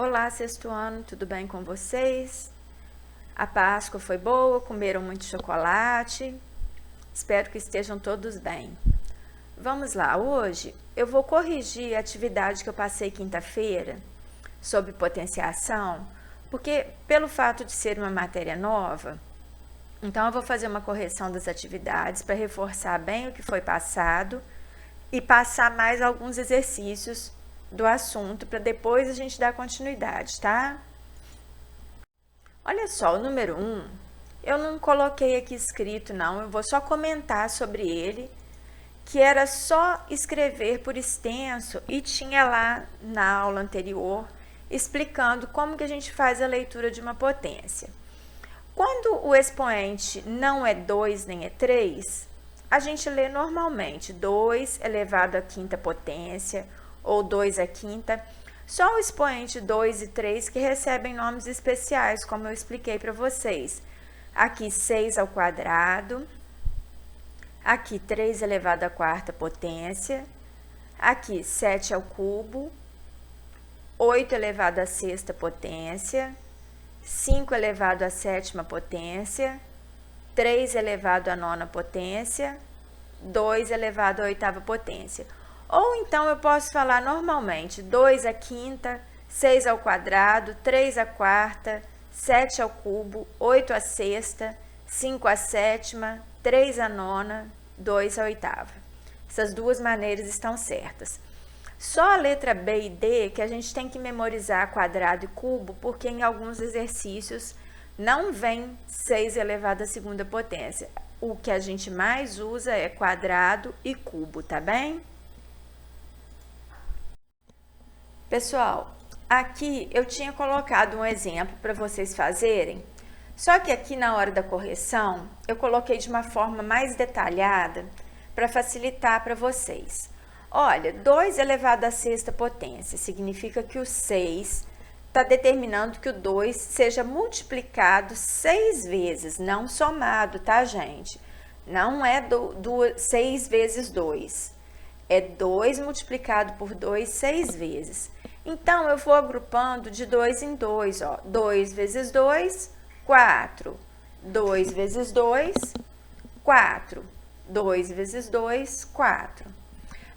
Olá, sexto ano, tudo bem com vocês? A Páscoa foi boa, comeram muito chocolate? Espero que estejam todos bem. Vamos lá, hoje eu vou corrigir a atividade que eu passei quinta-feira sobre potenciação, porque pelo fato de ser uma matéria nova, então eu vou fazer uma correção das atividades para reforçar bem o que foi passado e passar mais alguns exercícios do assunto para depois a gente dar continuidade, tá? Olha só, o número 1, eu não coloquei aqui escrito não, eu vou só comentar sobre ele, que era só escrever por extenso e tinha lá na aula anterior explicando como que a gente faz a leitura de uma potência. Quando o expoente não é 2 nem é 3, a gente lê normalmente 2 elevado à quinta potência ou 2 à quinta. Só o expoente 2 e 3 que recebem nomes especiais, como eu expliquei para vocês. Aqui 6 ao quadrado, aqui 3 elevado à quarta potência, aqui 7 ao cubo, 8 elevado à sexta potência, 5 elevado à sétima potência, 3 elevado à nona potência, 2 elevado à oitava potência. Ou então eu posso falar normalmente 2 à quinta, 6 ao quadrado, 3 à quarta, 7 ao cubo, 8 à sexta, 5 à sétima, 3 à nona, 2 à oitava. Essas duas maneiras estão certas. Só a letra B e D que a gente tem que memorizar quadrado e cubo, porque em alguns exercícios não vem 6 elevado à segunda potência. O que a gente mais usa é quadrado e cubo, tá bem? Pessoal, aqui eu tinha colocado um exemplo para vocês fazerem, só que aqui na hora da correção eu coloquei de uma forma mais detalhada para facilitar para vocês. Olha, 2 elevado à sexta potência significa que o 6 está determinando que o 2 seja multiplicado 6 vezes, não somado, tá, gente? Não é 6 vezes 2. É 2 multiplicado por 2 6 vezes. Então, eu vou agrupando de 2 em 2, ó. 2 vezes 2, 4. 2 vezes 2, 4. 2 vezes 2, 4.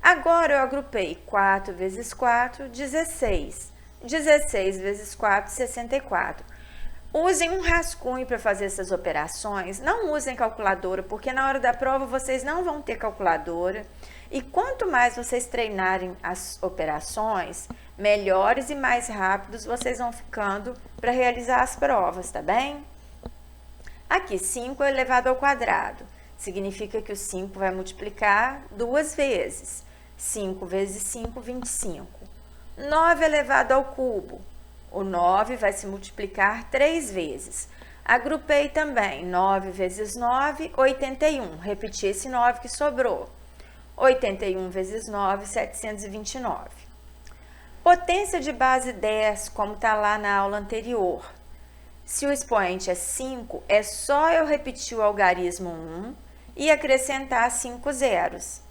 Agora, eu agrupei 4 vezes 4, 16. 16 vezes 4, 64. Usem um rascunho para fazer essas operações. Não usem calculadora, porque na hora da prova vocês não vão ter calculadora. E quanto mais vocês treinarem as operações, melhores e mais rápidos vocês vão ficando para realizar as provas, tá bem? Aqui, 5 elevado ao quadrado. Significa que o 5 vai multiplicar 2 vezes. 5 vezes 5, 25. 9 elevado ao cubo. O 9 vai se multiplicar 3 vezes. Agrupei também 9 vezes 9, 81. Repeti esse 9 que sobrou. 81 vezes 9, 729. Potência de base 10, como está lá na aula anterior. Se o expoente é 5, é só eu repetir o algarismo 1 e acrescentar 5 zeros.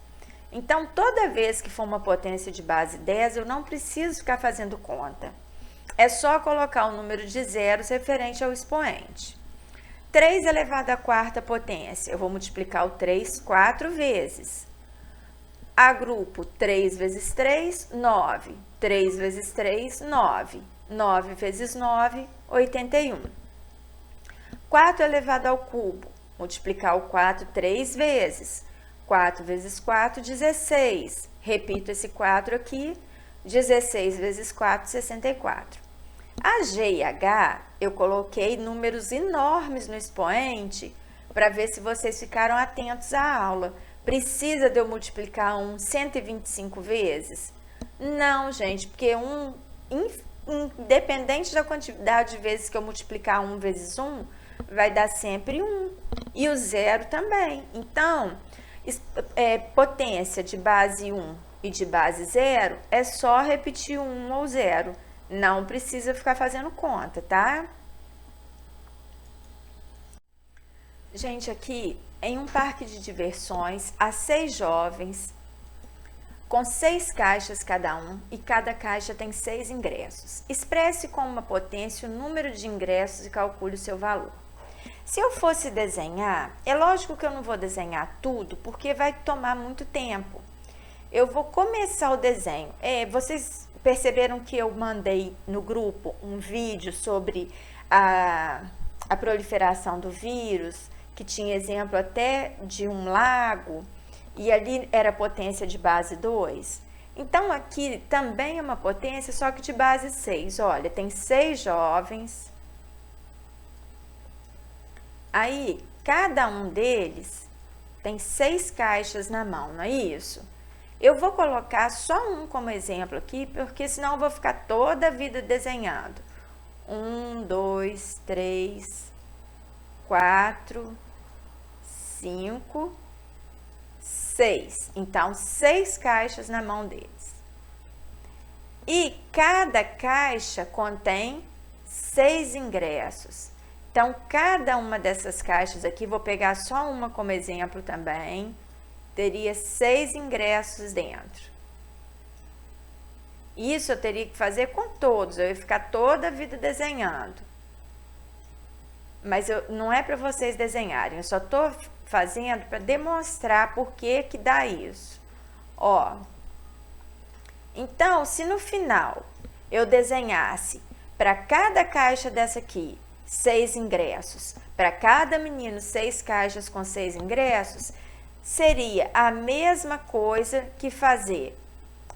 Então, toda vez que for uma potência de base 10, eu não preciso ficar fazendo conta. É só colocar o número de zeros referente ao expoente. 3 elevado à quarta potência, eu vou multiplicar o 3 4 vezes. Agrupo 3 vezes 3, 9. 3 vezes 3, 9. 9 vezes 9, 81. 4 elevado ao cubo, multiplicar o 4 3 vezes. 4 vezes 4, 16. Repito esse 4 aqui. 16 vezes 4, 64. A G e H, eu coloquei números enormes no expoente para ver se vocês ficaram atentos à aula. Precisa de eu multiplicar 125 vezes? Não, gente, porque independente da quantidade de vezes que eu multiplicar 1 vezes 1, vai dar sempre 1. E o zero também. Então, potência de base 1 e de base 0 é só repetir 1 ou 0. Não precisa ficar fazendo conta, tá? Gente, aqui em um parque de diversões, há 6 jovens com 6 caixas cada um e cada caixa tem 6 ingressos. Expresse com uma potência o número de ingressos e calcule o seu valor. Se eu fosse desenhar, é lógico que eu não vou desenhar tudo, porque vai tomar muito tempo. Eu vou começar o desenho. Vocês perceberam que eu mandei no grupo um vídeo sobre a proliferação do vírus, que tinha exemplo até de um lago, e ali era potência de base 2. Então, aqui também é uma potência, só que de base 6. Olha, tem 6 jovens. Aí, cada um deles tem 6 caixas na mão, não é isso? Eu vou colocar só um como exemplo aqui, porque senão eu vou ficar toda a vida desenhando. 1, 2, 3, 4, 5, 6. Então, 6 caixas na mão deles. E cada caixa contém 6 ingressos. Então, cada uma dessas caixas aqui, vou pegar só uma como exemplo também, teria 6 ingressos dentro. Isso eu teria que fazer com todos, eu ia ficar toda a vida desenhando. Mas não é para vocês desenharem, eu só estou fazendo para demonstrar por que dá isso. Ó, então, se no final eu desenhasse para cada caixa dessa aqui 6 ingressos, para cada menino 6 caixas com 6 ingressos, seria a mesma coisa que fazer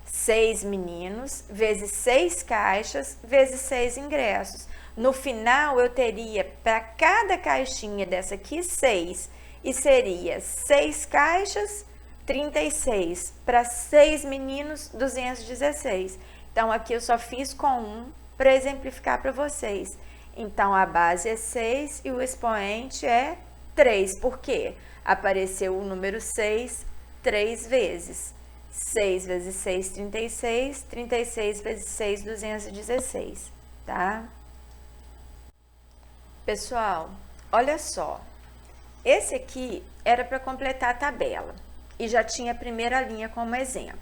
6 meninos vezes 6 caixas vezes 6 ingressos. No final, eu teria para cada caixinha dessa aqui 6, e seria 6 caixas, 36, para 6 meninos, 216. Então, aqui eu só fiz com um para exemplificar para vocês. Então, a base é 6 e o expoente é 3. Por quê? Apareceu o número 6 3 vezes. 6 vezes 6, 36. 36 vezes 6, 216, tá? Pessoal, olha só. Esse aqui era para completar a tabela e já tinha a primeira linha como exemplo.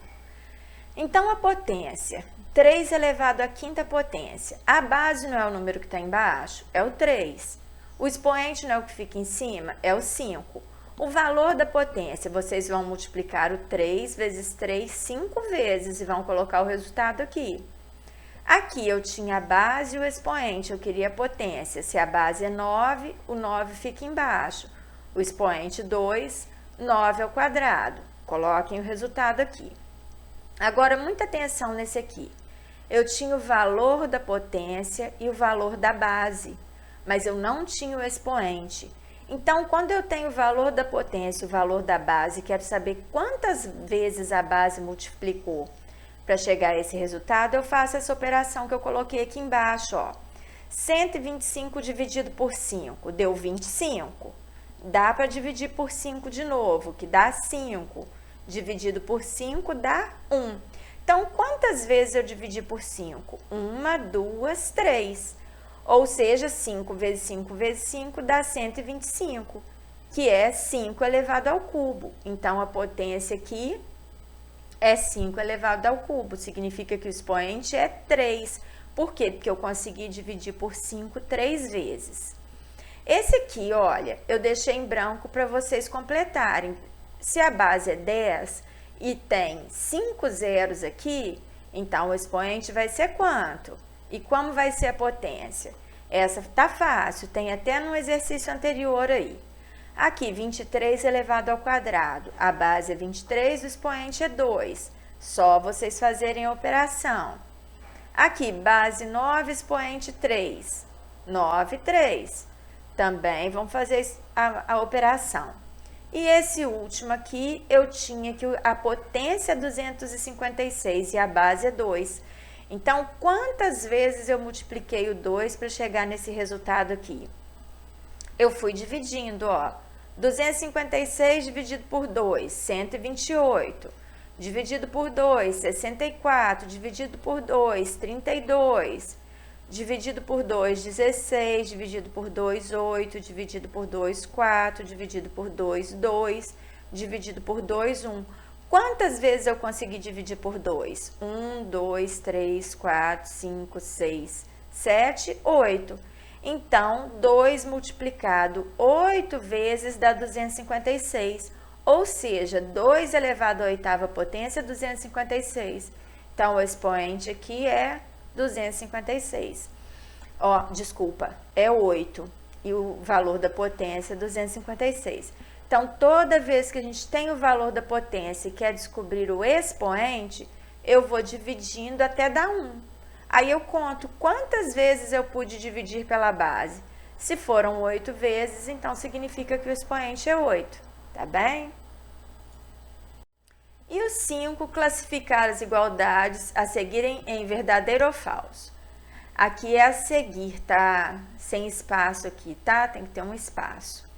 Então, a potência, 3 elevado à quinta potência. A base não é o número que está embaixo, é o 3. O expoente não é o que fica em cima, é o 5. O valor da potência, vocês vão multiplicar o 3 vezes 3 5 vezes e vão colocar o resultado aqui. Aqui eu tinha a base e o expoente, eu queria a potência. Se a base é 9, o 9 fica embaixo. O expoente 2, 9 ao quadrado. Coloquem o resultado aqui. Agora, muita atenção nesse aqui. Eu tinha o valor da potência e o valor da base, mas eu não tinha o expoente. Então, quando eu tenho o valor da potência e o valor da base, quero saber quantas vezes a base multiplicou para chegar a esse resultado, eu faço essa operação que eu coloquei aqui embaixo, ó. 125 dividido por 5 deu 25. Dá para dividir por 5 de novo, que dá 5. Dividido por 5 dá 1. Então, quantas vezes eu dividi por 5? 1, 2, 3. Ou seja, 5 vezes 5 vezes 5 dá 125, que é 5 elevado ao cubo. Então, a potência aqui é 5 elevado ao cubo. Significa que o expoente é 3. Por quê? Porque eu consegui dividir por 5 3 vezes. Esse aqui, olha, eu deixei em branco para vocês completarem. Se a base é 10 e tem 5 zeros aqui, então o expoente vai ser quanto? E como vai ser a potência? Essa tá fácil, tem até no exercício anterior aí. Aqui, 23 elevado ao quadrado. A base é 23, o expoente é 2. Só vocês fazerem a operação. Aqui, base 9, expoente 3. 9, 3. Também vão fazer a operação. E esse último aqui, eu tinha que a potência é 256 e a base é 2. Então, quantas vezes eu multipliquei o 2 para chegar nesse resultado aqui? Eu fui dividindo, ó. 256 dividido por 2, 128. Dividido por 2, 64. Dividido por 2, 32. Dividido por 2, 16. Dividido por 2, 8. Dividido por 2, 4. Dividido por 2, 2. Dividido por 2, 1. Quantas vezes eu consegui dividir por 2? 1, 2, 3, 4, 5, 6, 7, 8. Então, 2 multiplicado 8 vezes dá 256. Ou seja, 2 elevado à oitava potência é 256. Então, o expoente aqui é 256. Desculpa, é 8. E o valor da potência é 256. Então, toda vez que a gente tem o valor da potência e quer descobrir o expoente, eu vou dividindo até dar 1. Aí eu conto quantas vezes eu pude dividir pela base. Se foram 8 vezes, então significa que o expoente é 8, tá bem? E o 5, classificar as igualdades a seguirem em verdadeiro ou falso. Aqui é a seguir, tá? Sem espaço aqui, tá? Tem que ter um espaço.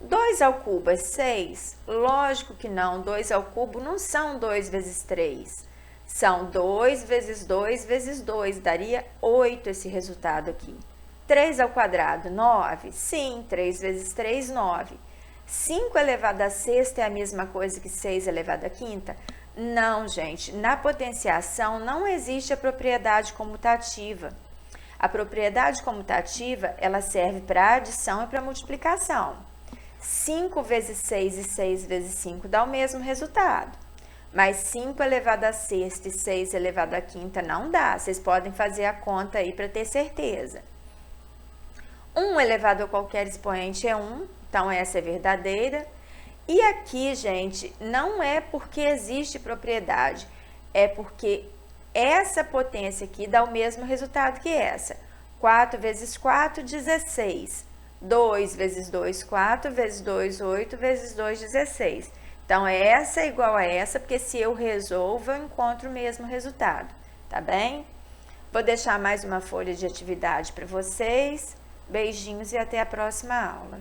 2 ao cubo é 6? Lógico que não. 2 ao cubo não são 2 vezes 3. São 2 vezes 2 vezes 2. Daria 8 esse resultado aqui. 3 ao quadrado, 9? Sim, 3 vezes 3, 9. 5 elevado a sexta é a mesma coisa que 6 elevado a quinta? Não, gente. Na potenciação não existe a propriedade comutativa. A propriedade comutativa, ela serve para adição e para multiplicação. 5 vezes 6 e 6 vezes 5 dá o mesmo resultado. Mas 5 elevado a sexta e 6 elevado a quinta não dá. Vocês podem fazer a conta aí para ter certeza. 1 elevado a qualquer expoente é 1, então essa é verdadeira. E aqui, gente, não é porque existe propriedade, é porque essa potência aqui dá o mesmo resultado que essa. 4 vezes 4, 16. 2 vezes 2, 4, vezes 2, 8, vezes 2, 16. Então, essa é igual a essa, porque se eu resolvo, eu encontro o mesmo resultado, tá bem? Vou deixar mais uma folha de atividade para vocês. Beijinhos e até a próxima aula.